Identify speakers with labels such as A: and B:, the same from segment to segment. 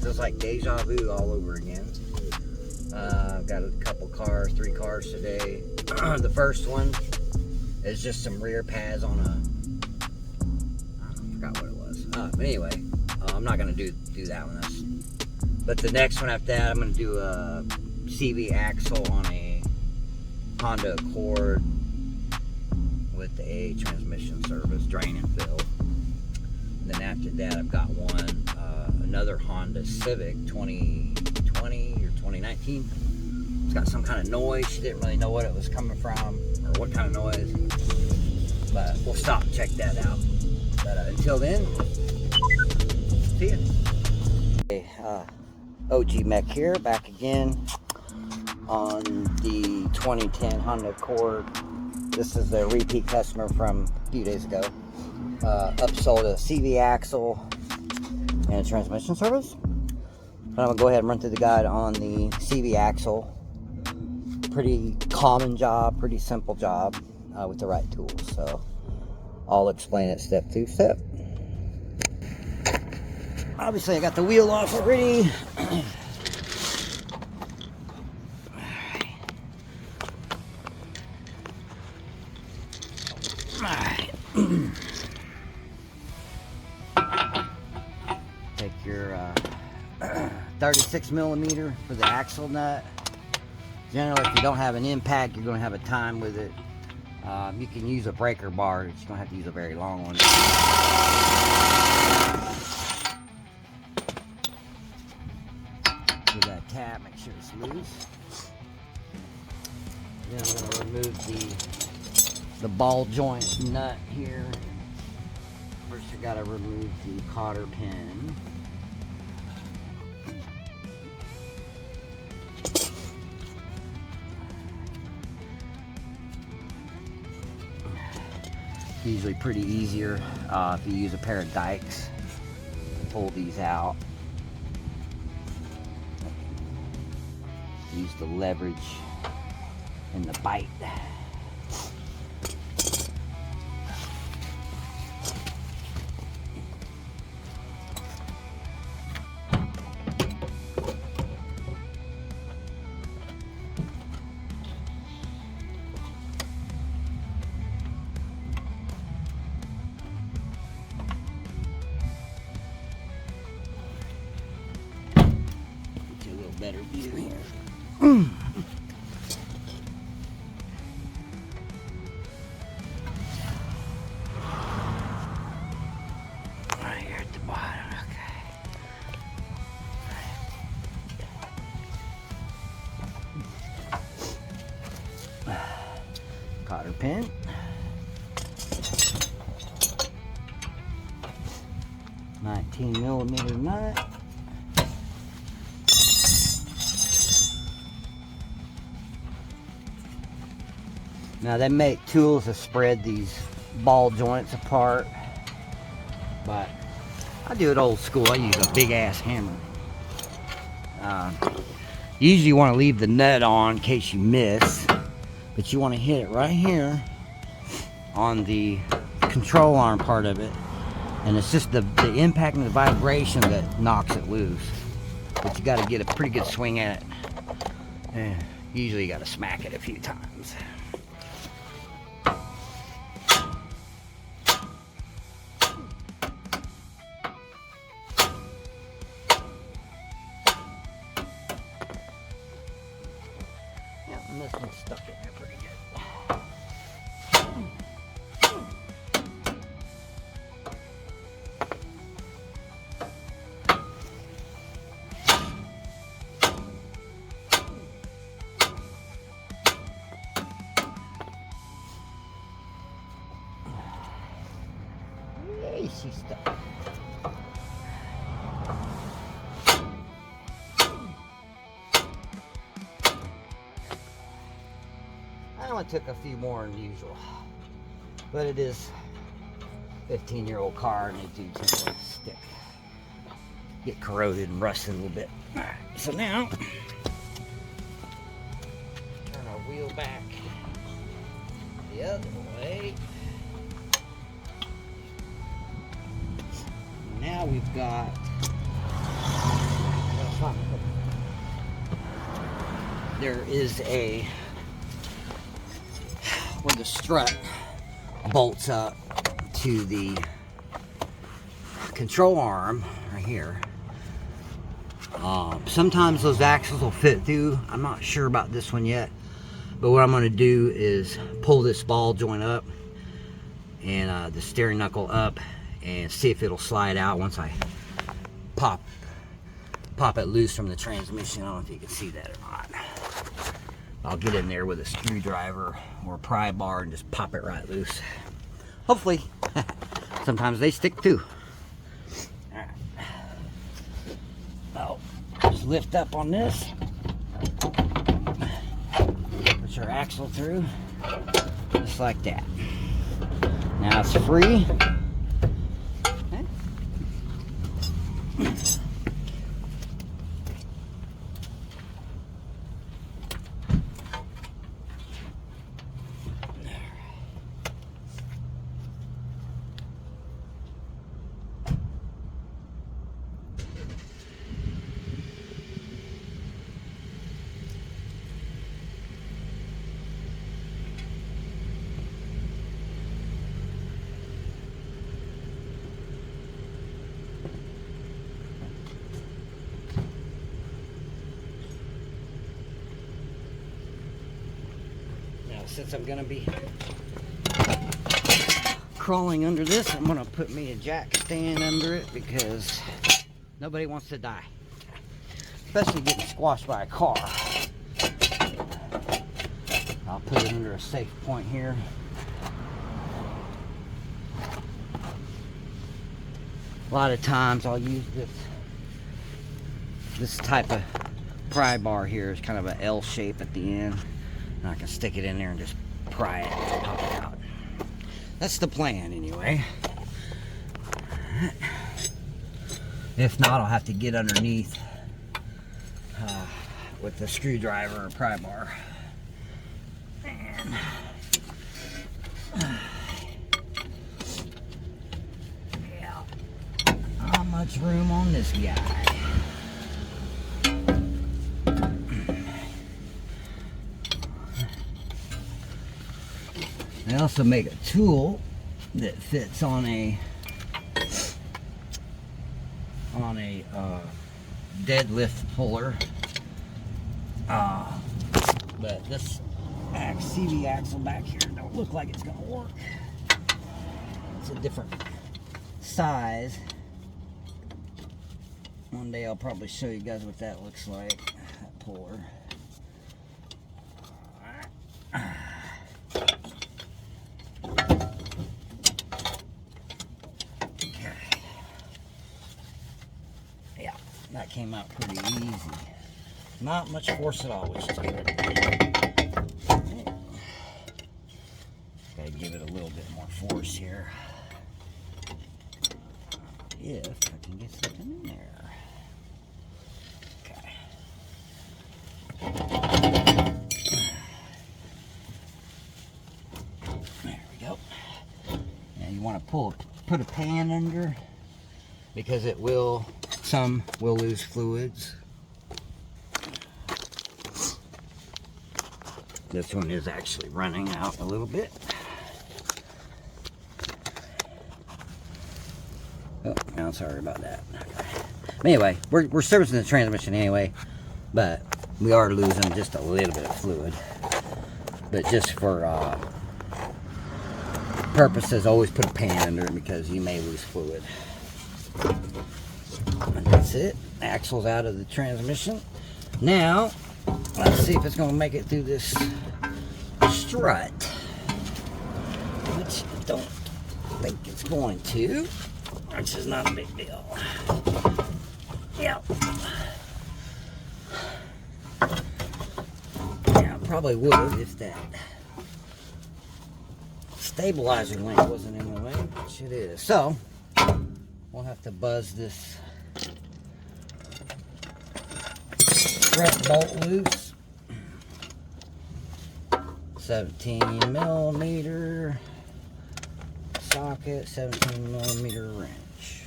A: Feels like deja vu all over again. I've got a couple cars, 3 cars today. The first one is just some rear pads on a, I forgot what it was. But anyway, I'm not gonna do that one. But the next one after that, I'm gonna do a CV axle on a Honda Accord with a transmission service, drain and fill. And then after that, I've got one, another Honda Civic 2020 or 2019. It's got some kind of noise. She didn't really know what it was coming from or what kind of noise, but we'll stop and check that out. But until then, see ya. Okay, OG Mech here, back again on the 2010 Honda Accord. This is the repeat customer from a few days ago. Upsold a CV axle and a transmission service. I'm gonna go ahead and run through the guide on the CV axle. Pretty common job, pretty simple job with the right tools. So I'll explain it step to step. Obviously, I got the wheel off already. Take your 36 millimeter for the axle nut. Generally, if you don't have an impact, you're going to have a time with it. You can use a breaker bar, but you don't have to use a very long one. Give that a tap, make sure it's loose. Then I'm going to remove the ball joint nut here. First, you got to remove the cotter pin. Usually pretty easier if you use a pair of dikes to pull these out. Use the leverage and the bite. Better view here. Right here at the bottom, okay. Cotter pin. $19mm nut. Now they make tools to spread these ball joints apart, but I do it old school. I use a big ass hammer. Usually you want to leave the nut on in case you miss, but you want to hit it right here on the control arm part of it, and it's just the impact and the vibration that knocks it loose. But you got to get a pretty good swing at it. And usually you got to smack it a few times. And this one's stuck in there pretty good. Yay, she's stuck. I only took a few more than usual, but it is a 15-year-old car and they do tend to stick, get corroded and rusted a little bit. All right, so now turn our wheel back the other way. Now we've got there is a, where the strut bolts up to the control arm right here. Sometimes those axles will fit through. I'm not sure about this one yet, but what I'm going to do is pull this ball joint up and the steering knuckle up and see if it'll slide out once I pop it loose from the transmission. I don't know if you can see that or not. I'll get in there with a screwdriver or a pry bar and just pop it right loose. Hopefully. Sometimes they stick too. Alright. Oh, just lift up on this. Put your axle through. Just like that. Now it's free. Okay. Since I'm gonna be crawling under this, I'm gonna put me a jack stand under it because nobody wants to die, especially getting squashed by a car. I'll put it under a safe point here. A lot of times I'll use this type of pry bar here. It's kind of an L shape at the end. And I can stick it in there and just pry it and pop it out. That's the plan anyway. If not, I'll have to get underneath with the screwdriver or pry bar. And yeah, not much room on this guy. I also make a tool that fits on a deadlift puller, but this CV axle back here don't look like it's gonna work. It's a different size. One day I'll probably show you guys what that looks like, that puller. That came out pretty easy. Not much force at all, which is good. Gotta give it a little bit more force here. If I can get something in there. Okay. There we go. Now you want to put a pan under, because it will, some will lose fluids. This one is actually running out a little bit. Oh, no, sorry about that. Okay. Anyway, we're servicing the transmission anyway, but we are losing just a little bit of fluid. But just for purposes, always put a pan under it because you may lose fluid. And that's it. Axle's out of the transmission. Now, let's see if it's going to make it through this strut, which I don't think it's going to, which is not a big deal. Yep. Yeah, I probably would if that stabilizer link wasn't in the way, which it is. So, we'll have to buzz this strut bolt loose. 17 millimeter socket, 17 millimeter wrench.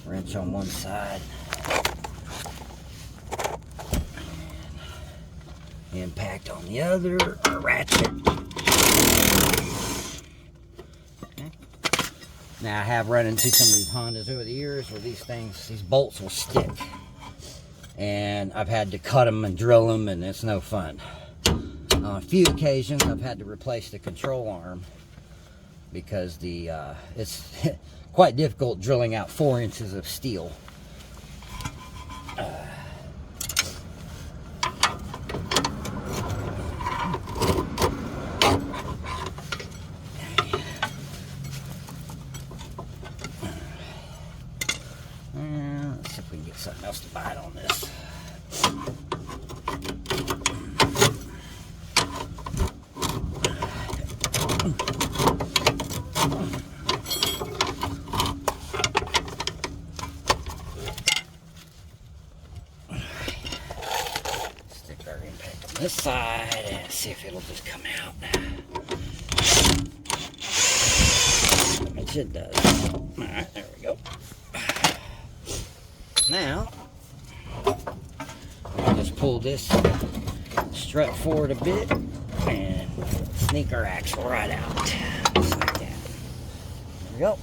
A: Wrench on one side. Impact on the other ratchet. Okay. Now I have run into some of these Hondas over the years where these bolts will stick. And I've had to cut them and drill them, and it's no fun. On a few occasions I've had to replace the control arm because it's quite difficult drilling out 4 inches of steel. Let's see if we can get something else to bite on this. Stick our impact on this side and see if it'll just come out. Which it does. Alright, there we go. Now, I'll just pull this strut forward a bit and sneak our axle right out. Just like that. There we go.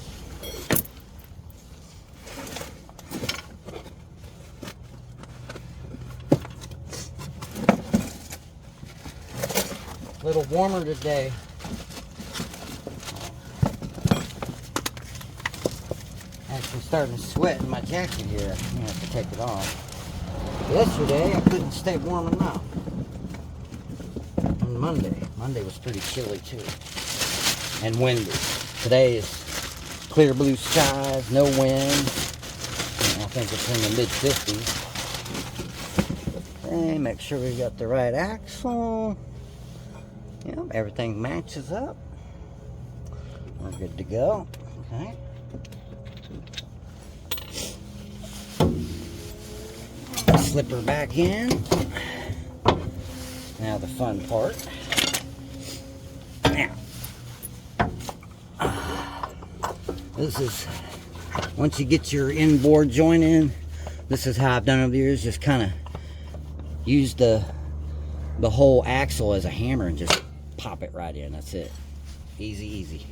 A: A little warmer today. Actually starting to sweat in my jacket here. I'm gonna have to take it off. Yesterday I couldn't stay warm enough. And Monday was pretty chilly too. And windy. Today is clear blue skies, no wind. I think it's in the mid 50s. Okay, make sure we got the right axle. Yep, everything matches up. We're good to go. Okay. Slip her back in. Now the fun part. Now, this is, once you get your inboard joint in, this is how I've done over the years. Just kind of use the whole axle as a hammer and just pop it right in. That's it. Easy, easy.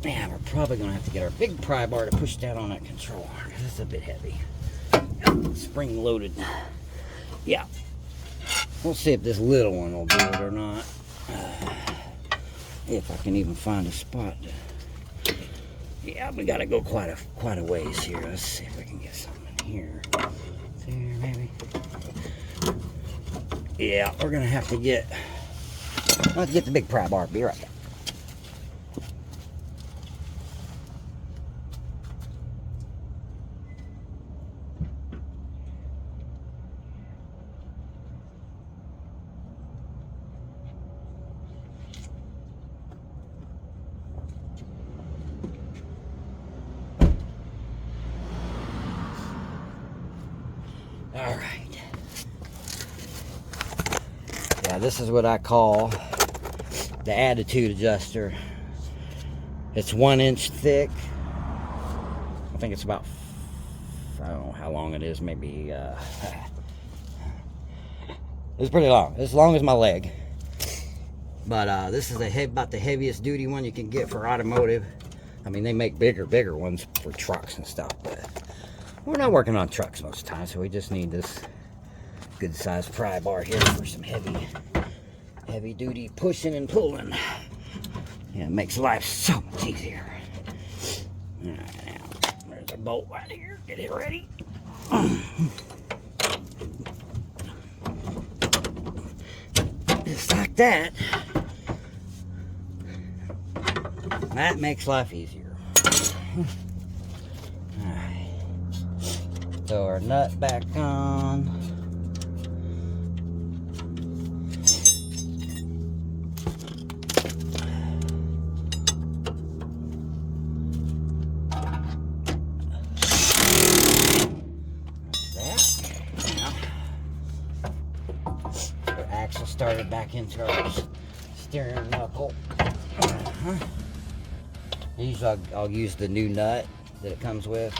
A: Man, we're probably going to have to get our big pry bar to push down on that control arm because it's a bit heavy. Spring loaded. Yeah. We'll see if this little one will do it or not. If I can even find a spot. Yeah, we got to go quite a ways here. Let's see if we can get something here. There, maybe. Yeah, we're going to have to get... Let's get the big pry bar. Be right back. All right. Yeah, this is what I call the attitude adjuster. It's 1 inch thick. I think it's about, I don't know how long it is, maybe, it's pretty long. It's as long as my leg. But this is about the heaviest duty one you can get for automotive. I mean, they make bigger ones for trucks and stuff, but we're not working on trucks most of the time, so we just need this good sized pry bar here for some heavy duty pushing and pulling. Yeah, it makes life so much easier. All right, now there's a bolt right here. Get it ready. Just like that. That makes life easier. Alright. Throw our nut back on. axle started back into our steering knuckle. Usually I'll use the new nut that it comes with.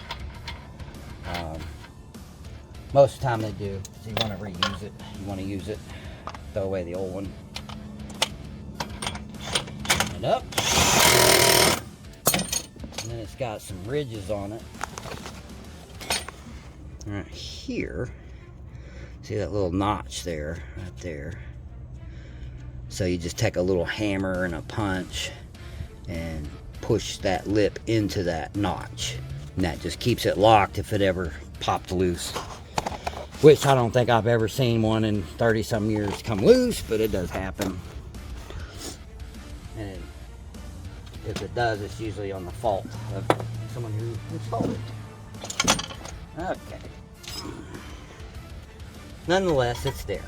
A: Most of the time they do, so you want to reuse it. You want to use it, throw away the old one. And up. And then it's got some ridges on it. Right here. See that little notch there, right there. So you just take a little hammer and a punch and push that lip into that notch. And that just keeps it locked if it ever popped loose. Which I don't think I've ever seen one in 30-some years come loose, but it does happen. And if it does, it's usually on the fault of someone who installed it. Okay. Nonetheless, it's there.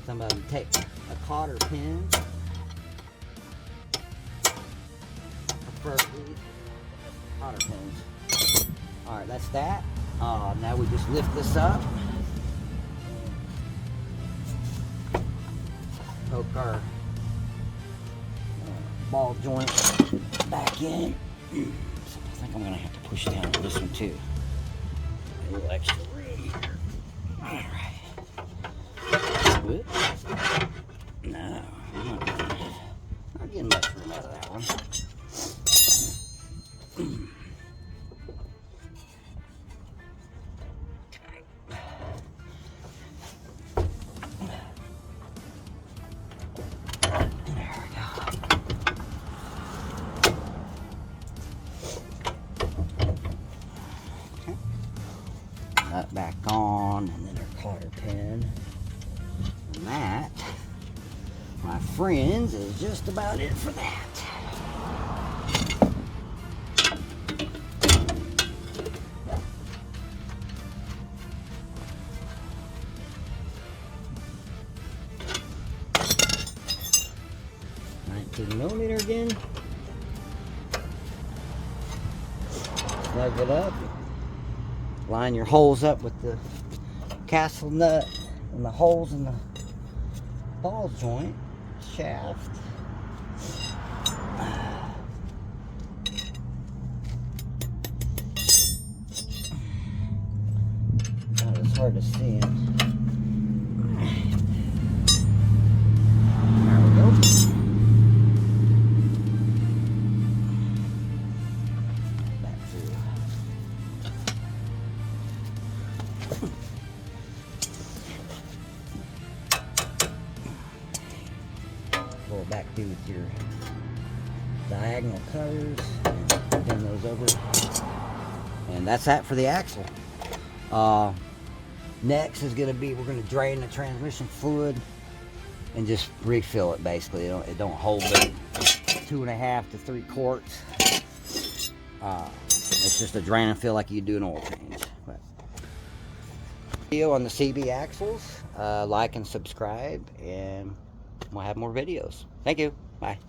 A: Somebody take a cotter pin. Preferably cotter pins. Alright, that's that. Now we just lift this up. Poke our ball joint back in. So I think I'm going to have to push down on this one too. A little extra room here. Alright. No, I'm not getting much room out of that one. That back on, and then our cotter pin. And that, my friends, is just about it for that. Millimeter again. Snug it up. Line your holes up with the castle nut and the holes in the ball joint shaft. Oh, it's hard to see it. There we go. Pull back through with your diagonal cutters and bend those over. And that's that for the axle. Next is going to be, we're going to drain the transmission fluid and just refill it basically. It don't hold but 2.5 to 3 quarts. It's just a drain and fill like you do an oil change. But video on the CB axles. Like and subscribe, and we'll have more videos. Thank you. Bye.